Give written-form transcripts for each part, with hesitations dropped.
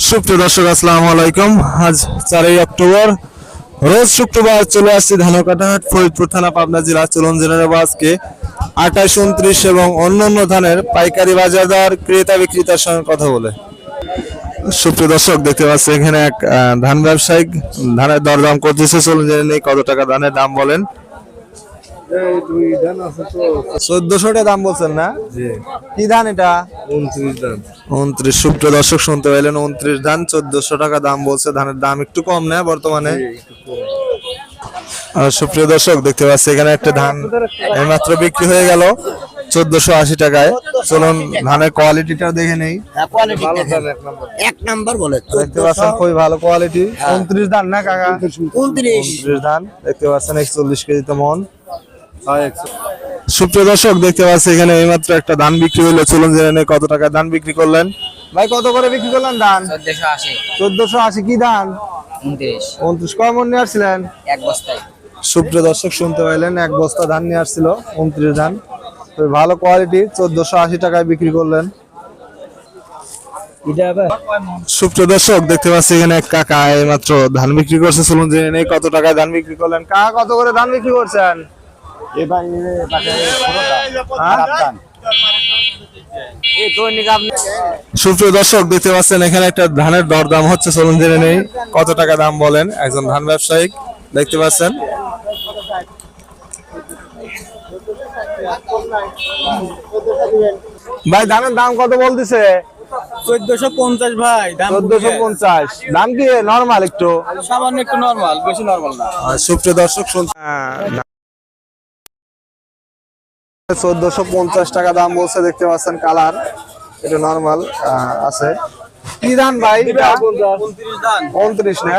সুপ্রিয় দর্শক আসসালামু আলাইকুম। আজ 4 অক্টোবর রোজ শুক্রবার চলে আসছি ধানকাটাহাট ফরিদপুর থানা পাবনা জেলা। চলুন জেনে নেব আজকে 28, 29 এবং অন্যান্য ধানের পাইকারি বাজার দর ক্রেতা বিক্রেতার সঙ্গে কথা বলে। সুপ্রিয় দর্শক দেখতে পাচ্ছি এখানে এক ধান ব্যবসায়িক ধানের দরদাম করতেছে। চলুন জেনে নেই কত টাকা ধানের দাম বলেন। 1400 টাকা দাম বলছেন না? কি ধান এটা? 29 ধান। 29। সুপ্রিয় দর্শক শুনতে পাইলেন 29 ধান 1400 টাকা দাম বলছে। ধানের দাম একটু কম না বর্তমানে। আর সুপ্রিয় দর্শক দেখতে পাচ্ছি এখানে একটা ধান এইমাত্র বিক্রি হয়ে গেল 1480 টাকায়। চলুন ধানের কোয়ালিটিটা দেখে নেই। এক নাম্বার বলে দেখতে পাচ্ছেন খুবই ভালো কোয়ালিটি। 29 ধান না কাকা? 29 ধান দেখতে পাচ্ছেন 41 কেজিতে মন। সুপ্রিয় দর্শক দেখতে পাচ্ছি এখানে এইমাত্র একটা ধান বিক্রি হলো। চলুন জেনে নেই কত টাকা ধান বিক্রি করলেন। ভাই কত করে বিক্রি করলেন ধান? 1480। কি ধান? 29। কয় মন নিয়ে আসছিলেন? এক বস্তায়। সুপ্রিয় দর্শক শুনতে পাইলেন এক বস্তা ধান নিয়ে আসছিল 29 ধান। খুবই ভালো কোয়ালিটি 1480 টাকায় বিক্রি করলেন। সুপ্রিয় দর্শক দেখতে পাচ্ছি এখানে এক কাকা এইমাত্র ধান বিক্রি করছে। চলুন জেনে নেই কত টাকায় ধান বিক্রি করলেন। কাকা কত করে ধান বিক্রি করছেন? সুপ্রিয় দর্শক দেখতে পাচ্ছেন এখানে একটা ধানের দরদাম হচ্ছে। চলুন জেনে নেই কত টাকা দাম বলেন। একজন ধান ব্যবসায়িক দেখতে পাচ্ছেন। ভাই ধানের দাম কত বলতেছে? 1450 ভাই। 1450। দাম কি নরমাল? একটু সামান্য একটু নরমাল, বেশি নরমাল না। সুপ্রিয় দর্শক শুনতে 1450 টাকা দাম বলছে। দেখতে পাচ্ছেন কালার এটা নরমাল আছে। কি ধান ভাই? 29 না?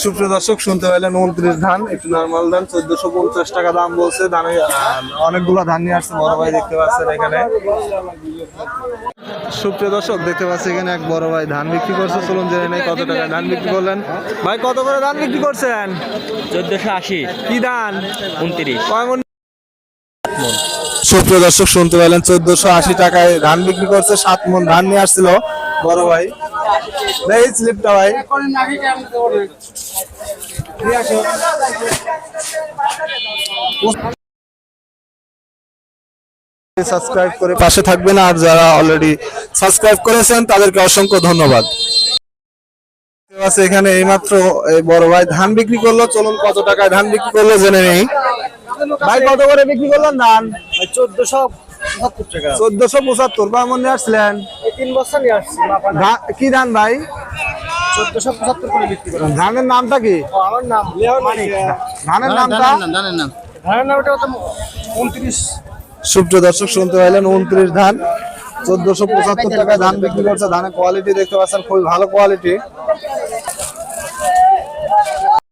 সুপ্রিয় দর্শক শুনতে পাইলেন 29 ধান একটু নরমাল ধান 1450 টাকা দাম বলছে। ধানে অনেকগুলো ধান নিয়ে আসছে বড় ভাই দেখতে পাচ্ছেন এখানে। সুপ্রিয় দর্শক দেখতে পাচ্ছি এখানে এক বড় ভাই ধান বিক্রি করছে। চলুন জেনে নেই কত টাকা ধান বিক্রি করলেন। ভাই কত করে ধান বিক্রি করছেন? 1480। কি ধান? 29। কয় মণ? সুপ্রিয় দর্শক শুনতে পেলেন 1480 টাকায় ধান বিক্রি করছে। 7 মণ ধান নিয়ে আসছিল বড় ভাই। এই স্লিপটা ভাই সাবস্ক্রাইব করে পাশে থাকবেন। আর যারা অলরেডি সাবস্ক্রাইব করেছেন তাদেরকে অসংখ্য ধন্যবাদ। এখানে এইমাত্র এই বড় ভাই ধান বিক্রি করলো। চলুন কত টাকায় ধান বিক্রি করলো জেনে নেই। ভাই কত করে বিক্রি করলেন ধান? 1475 টাকা। 1475। কয় মণ নিয়ে আসছিলেন? 3 বস্তা নিয়ে আসছি। কি ধান ভাই? 1475 করে বিক্রি করলাম। ধানের নামটা কি? আমার নাম লিওন মানিক। ধানের নামটা? ধানের নামটা 29। সুপ্রিয় দর্শক শুনতে পাইলেন 29 ধান 1475 টাকায় ধান বিক্রি করছে। ধানের কোয়ালিটি দেখতে পাচ্ছেন খুবই ভালো কোয়ালিটি।